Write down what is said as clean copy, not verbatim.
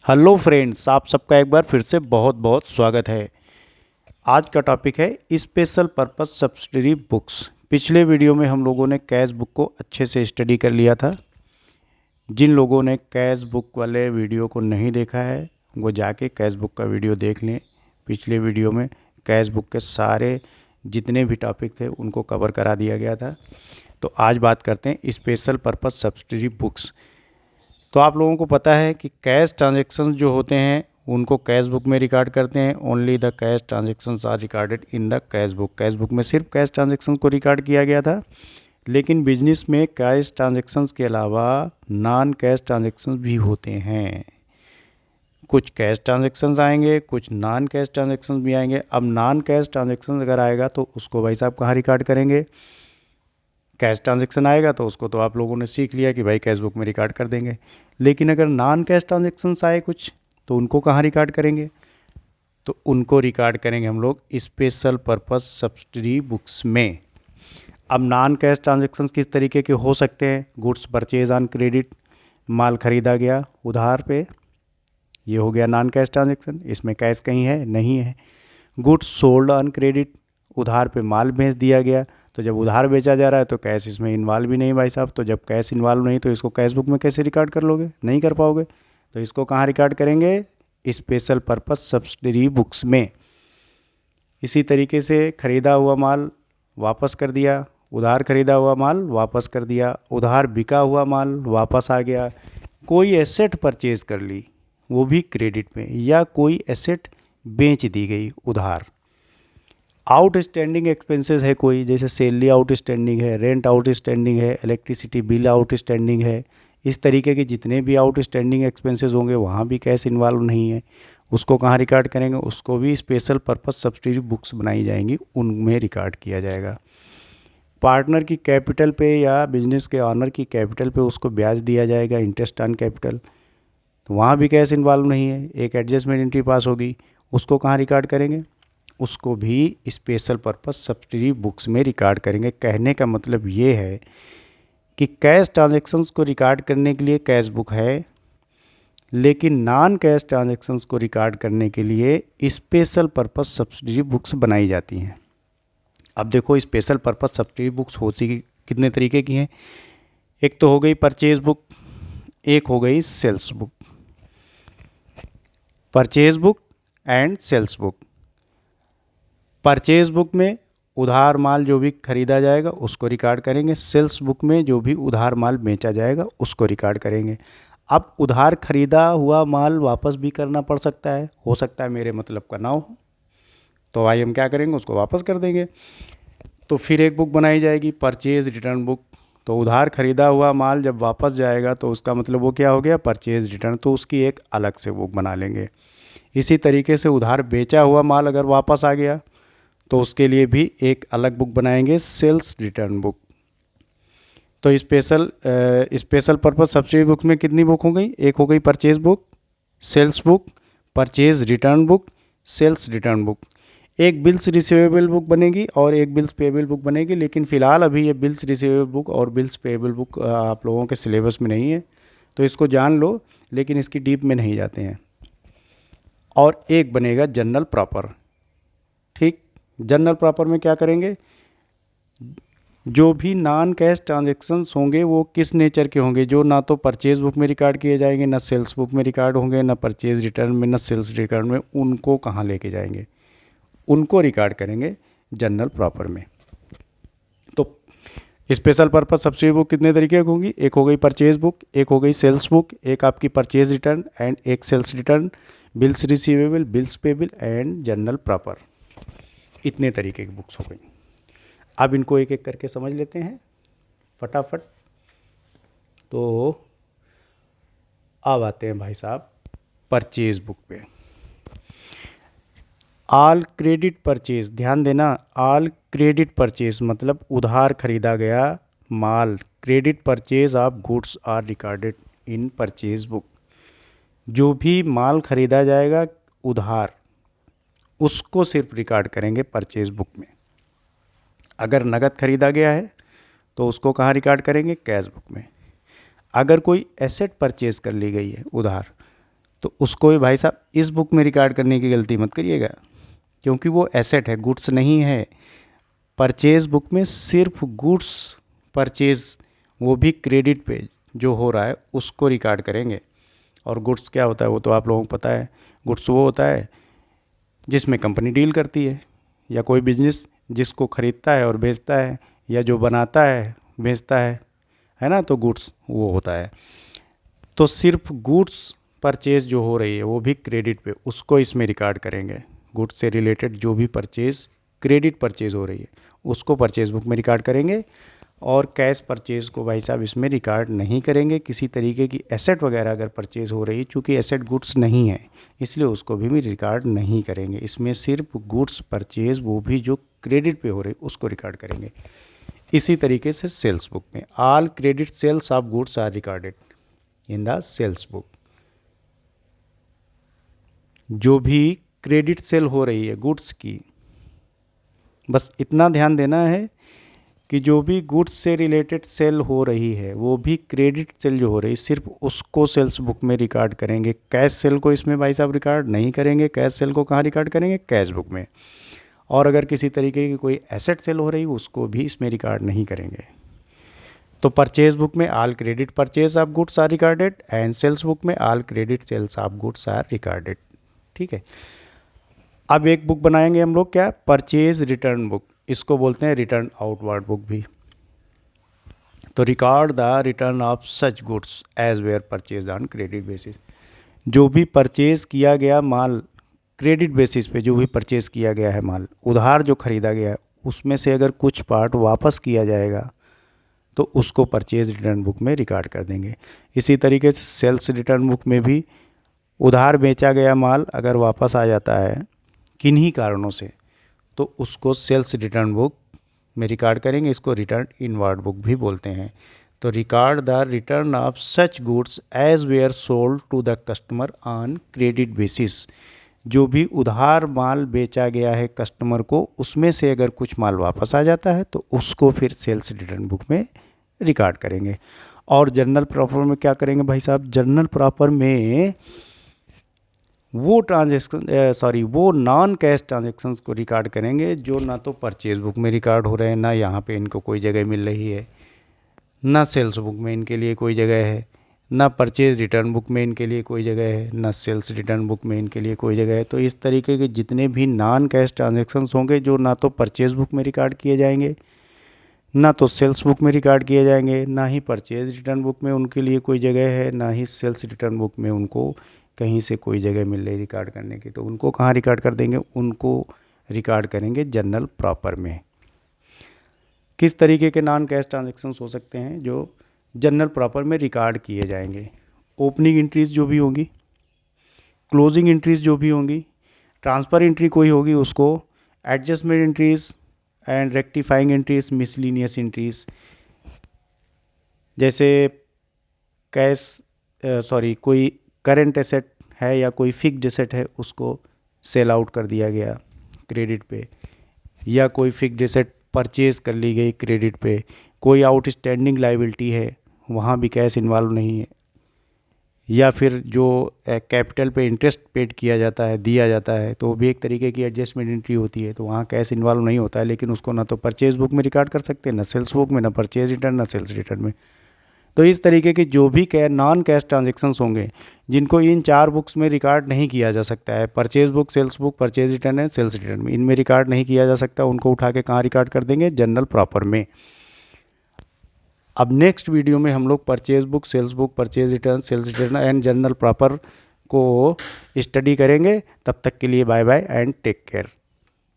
Hello friends, आप सबका एक बार फिर से बहुत बहुत स्वागत है। आज का टॉपिक है स्पेशल पर्पस सब्सिडरी बुक्स। पिछले वीडियो में हम लोगों ने कैश बुक को अच्छे से स्टडी कर लिया था। जिन लोगों ने कैश बुक वाले वीडियो को नहीं देखा है वो जाके कैश बुक का वीडियो देख लें। पिछले वीडियो में कैश बुक के सारे जितने भी टॉपिक थे उनको कवर करा दिया गया था। तो आज बात करते हैं स्पेशल पर्पस सब्सिडरी बुक्स। तो आप लोगों को पता है कि कैश ट्रांजैक्शंस जो होते हैं उनको कैश बुक में रिकॉर्ड करते हैं। Only the cash transactions are recorded in the cash book. Cash book में सिर्फ कैश ट्रांजैक्शंस को रिकॉर्ड किया गया था, लेकिन बिजनेस में कैश ट्रांजैक्शंस के अलावा नॉन कैश ट्रांजैक्शंस भी होते हैं। कुछ कैश ट्रांजैक्शंस आएंगे, कुछ नॉन कैश ट्रांजैक्शंस भी आएंगे। अब नॉन कैश ट्रांजैक्शंस अगर आएगा तो उसको भाई साहब कहाँ रिकॉर्ड करेंगे? कैश ट्रांजैक्शन आएगा तो उसको तो आप लोगों ने सीख लिया कि भाई कैश बुक में रिकॉर्ड कर देंगे। लेकिन अगर नॉन कैश ट्रांजैक्शंस आए कुछ, तो उनको कहाँ रिकॉर्ड करेंगे? तो उनको रिकॉर्ड करेंगे हम लोग स्पेशल पर्पस सब्सिडरी बुक्स में। अब नॉन कैश ट्रांजैक्शंस किस तरीके के हो सकते हैं? गुड्स परचेज ऑन क्रेडिट, माल खरीदा गया उधार पे, ये हो गया नॉन कैश ट्रांजैक्शन, इसमें कैश कहीं है नहीं है। गुड्स सोल्ड ऑन क्रेडिट, उधार पे माल बेच दिया गया। तो जब उधार बेचा जा रहा है तो कैश इसमें इन्वॉल्व भी नहीं भाई साहब। तो जब कैश इन्वॉल्व नहीं तो इसको कैश बुक में कैसे रिकॉर्ड कर लोगे? नहीं कर पाओगे। तो इसको कहाँ रिकॉर्ड करेंगे? स्पेशल पर्पस सब्सिडरी बुक्स में। इसी तरीके से खरीदा हुआ माल वापस कर दिया, उधार खरीदा हुआ माल वापस कर दिया, उधार बिका हुआ माल वापस आ गया। कोई एसेट परचेज कर ली वो भी क्रेडिट में, या कोई एसेट बेच दी गई उधार। आउटस्टैंडिंग एक्सपेंसेस है कोई, जैसे सैलरी आउटस्टैंडिंग है, रेंट आउटस्टैंडिंग है, इलेक्ट्रिसिटी बिल आउटस्टैंडिंग है। इस तरीके के जितने भी आउटस्टैंडिंग एक्सपेंसेस होंगे वहाँ भी कैश इन्वॉल्व नहीं है, उसको कहाँ रिकॉर्ड करेंगे? उसको भी स्पेशल पर्पस सब्सिडरी बुक्स बनाई जाएंगी, उनमें रिकॉर्ड किया जाएगा। पार्टनर की कैपिटल पे या बिजनेस के ऑनर की कैपिटल पे उसको ब्याज दिया जाएगा, इंटरेस्ट ऑन कैपिटल, तो वहाँ भी कैश इन्वॉल्व नहीं है। एक एडजस्टमेंट एंट्री पास होगी, उसको कहाँ रिकॉर्ड करेंगे? उसको भी स्पेशल पर्पस सब्सिडरी बुक्स में रिकॉर्ड करेंगे। कहने का मतलब ये है कि कैश ट्रांजैक्शंस को रिकॉर्ड करने के लिए कैश बुक है, लेकिन नॉन कैश ट्रांजैक्शंस को रिकॉर्ड करने के लिए स्पेशल पर्पस सब्सिडरी बुक्स बनाई जाती हैं। अब देखो, स्पेशल पर्पस सब्सिडरी बुक्स होती कितने तरीके की हैं? एक तो हो गई परचेज बुक, एक हो गई sales book. Purchase book and sales book. Purchase book में उधार माल जो भी खरीदा जाएगा उसको रिकॉर्ड करेंगे। सेल्स बुक में जो भी उधार माल बेचा जाएगा उसको रिकॉर्ड करेंगे। अब उधार खरीदा हुआ माल वापस भी करना पड़ सकता है, हो सकता है मेरे मतलब का ना हो, तो भाई हम क्या करेंगे? उसको वापस कर देंगे। तो फिर एक बुक बनाई जाएगी, परचेज रिटर्न बुक। तो उधार खरीदा हुआ माल जब वापस जाएगा तो उसका मतलब वो क्या हो गया? Purchase return. तो उसकी एक अलग से बुक बना लेंगे। इसी तरीके से उधार बेचा हुआ माल अगर वापस आ गया तो उसके लिए भी एक अलग बुक बनाएंगे, सेल्स रिटर्न बुक। तो स्पेशल पर्पस सब्सिडरी बुक में कितनी बुक हो गई? एक हो गई purchase book, sales book, purchase return book, sales return book. एक बिल्स रिसीवेबल बुक बनेगी और एक बिल्स पेएबल बुक बनेगी। लेकिन फ़िलहाल अभी ये बिल्स रिसीवेबल बुक और बिल्स पेएबल बुक आप लोगों के सिलेबस में नहीं है, तो इसको जान लो, लेकिन इसकी डीप में नहीं जाते हैं। और एक बनेगा जनरल प्रॉपर। ठीक, जनरल प्रॉपर में क्या करेंगे? जो भी नॉन कैश ट्रांजैक्शंस होंगे वो किस नेचर के होंगे? जो ना तो परचेज बुक में रिकॉर्ड किए जाएंगे, ना सेल्स बुक में रिकॉर्ड होंगे, ना परचेज रिटर्न में, ना सेल्स रिटर्न में। उनको कहाँ लेके जाएंगे? उनको रिकॉर्ड करेंगे जनरल प्रॉपर में। तो स्पेशल पर्पस सब्सिडरी बुक कितने तरीके की होंगी? एक हो गई परचेज बुक, एक हो गई सेल्स बुक, एक आपकी परचेज रिटर्न एंड एक sales return, bills receivable, bills payable and journal proper. इतने तरीके की बुक्स हो गई। अब इनको एक एक करके समझ लेते हैं फटाफट। तो अब आते हैं भाई साहब परचेज बुक पे। ऑल क्रेडिट परचेज, ध्यान देना, ऑल क्रेडिट परचेज मतलब उधार खरीदा गया माल। Credit purchase of goods are recorded in purchase book. जो भी माल खरीदा जाएगा उधार, उसको सिर्फ रिकॉर्ड करेंगे परचेज बुक में। अगर नगद खरीदा गया है तो उसको कहाँ रिकॉर्ड करेंगे? कैश बुक में। अगर कोई एसेट परचेज कर ली गई है उधार, तो उसको भी भाई साहब इस बुक में रिकॉर्ड करने की गलती मत करिएगा, क्योंकि वो एसेट है, गुड्स नहीं है। परचेज बुक में सिर्फ गुड्स परचेज, वो भी क्रेडिट पे जो हो रहा है उसको रिकॉर्ड करेंगे। और गुड्स क्या होता है वो तो आप लोगों को पता है। गुड्स वो होता है जिसमें कंपनी डील करती है, या कोई बिजनेस जिसको खरीदता है और बेचता है, या जो बनाता है बेचता है ना, तो गुड्स वो होता है। तो सिर्फ गुड्स परचेज जो हो रही है वो भी क्रेडिट पे, उसको इसमें रिकॉर्ड करेंगे। गुड्स से रिलेटेड जो भी परचेज, क्रेडिट परचेज हो रही है उसको परचेज बुक में रिकॉर्ड करेंगे। और कैश परचेज को भाई साहब इसमें रिकॉर्ड नहीं करेंगे। किसी तरीके की एसेट वगैरह अगर परचेज हो रही है, चूँकि एसेट गुड्स नहीं है इसलिए उसको भी रिकॉर्ड नहीं करेंगे। इसमें सिर्फ गुड्स परचेज, वो भी जो क्रेडिट पे हो रही है उसको रिकॉर्ड करेंगे। इसी तरीके से सेल्स बुक में all credit sales of goods are recorded in the sales book. जो भी क्रेडिट सेल हो रही है गुड्स की, बस इतना ध्यान देना है कि जो भी गुड्स से रिलेटेड सेल हो रही है वो भी क्रेडिट सेल जो हो रही है सिर्फ उसको सेल्स बुक में रिकॉर्ड करेंगे। कैश सेल को इसमें भाई साहब रिकॉर्ड नहीं करेंगे। कैश सेल को कहाँ रिकॉर्ड करेंगे? कैश बुक में। और अगर किसी तरीके की कोई एसेट सेल हो रही है उसको भी इसमें रिकॉर्ड नहीं करेंगे। तो परचेज बुक में all credit purchase of goods are recorded and sales book में all credit sales of goods are recorded. ठीक है। अब एक बुक बनाएंगे हम लोग, क्या? Purchase return book. इसको बोलते हैं रिटर्न आउटवर्ड बुक भी। तो record the return of such goods as were purchase on credit basis. जो भी परचेज किया गया माल क्रेडिट बेसिस पे, जो भी परचेज किया गया है माल, उधार जो खरीदा गया है, उसमें से अगर कुछ पार्ट वापस किया जाएगा तो उसको परचेज रिटर्न बुक में रिकॉर्ड कर देंगे। इसी तरीके से सेल्स रिटर्न बुक में भी उधार बेचा गया माल अगर वापस आ जाता है किन्हीं कारणों से, तो उसको सेल्स रिटर्न बुक में रिकॉर्ड करेंगे। इसको रिटर्न इनवर्ड बुक भी बोलते हैं। तो record the return of such goods as were sold to the customer on credit basis. जो भी उधार माल बेचा गया है कस्टमर को, उसमें से अगर कुछ माल वापस आ जाता है तो उसको फिर सेल्स रिटर्न बुक में रिकॉर्ड करेंगे। और जर्नल प्रॉपर में क्या करेंगे भाई साहब? जर्नल प्रॉपर में वो वो नॉन कैश ट्रांजेक्शन्स को रिकॉर्ड करेंगे जो ना तो परचेज बुक में रिकॉर्ड हो रहे हैं, ना यहाँ पे इनको कोई जगह मिल रही है, ना सेल्स बुक में इनके लिए कोई जगह है, ना परचेज रिटर्न बुक में इनके लिए कोई जगह है, ना सेल्स रिटर्न बुक में इनके लिए कोई जगह है। तो इस तरीके के जितने भी नॉन कैश ट्रांजेक्शन्स होंगे जो ना तो परचेज बुक में रिकॉर्ड किए जाएंगे, ना तो सेल्स बुक में रिकॉर्ड किए जाएंगे, ना ही परचेज रिटर्न बुक में उनके लिए कोई जगह है, ना ही सेल्स रिटर्न बुक में उनको कहीं से कोई जगह मिल रही रिकॉर्ड करने की, तो उनको कहाँ रिकॉर्ड कर देंगे? उनको रिकॉर्ड करेंगे जर्नल प्रॉपर में। किस तरीके के नॉन कैश ट्रांजेक्शन्स हो सकते हैं जो जर्नल प्रॉपर में रिकॉर्ड किए जाएंगे? ओपनिंग एंट्रीज जो भी होंगी, क्लोजिंग एंट्रीज जो भी होंगी, ट्रांसफ़र एंट्री कोई होगी उसको, adjustment entries and rectifying entries, miscellaneous entries. जैसे कोई करंट एसेट है या कोई फिक्स्ड एसेट है उसको सेल आउट कर दिया गया क्रेडिट पे, या कोई फिक्स्ड एसेट परचेज कर ली गई क्रेडिट पे, कोई आउटस्टैंडिंग लायबिलिटी है वहाँ भी कैश इन्वॉल्व नहीं है, या फिर जो कैपिटल पे इंटरेस्ट पेड किया जाता है, दिया जाता है, तो वो भी एक तरीके की एडजस्टमेंट एंट्री होती है। तो वहाँ कैश इन्वॉल्व नहीं होता है, लेकिन उसको ना तो परचेज बुक में रिकॉर्ड कर सकते हैं, ना सेल्स बुक में, ना परचेज रिटर्न, ना सेल्स रिटर्न में। तो इस तरीके के जो भी नॉन कैश ट्रांजेक्शन्स होंगे जिनको इन 4 बुक्स में रिकॉर्ड नहीं किया जा सकता है, purchase book, sales book, purchase return and sales return में, इनमें रिकॉर्ड नहीं किया जा सकता, उनको उठा के कहाँ रिकॉर्ड कर देंगे? जर्नल प्रॉपर में। अब नेक्स्ट वीडियो में हम लोग purchase book, sales book, purchase return, sales return and journal proper को स्टडी करेंगे। तब तक के लिए bye bye and take care.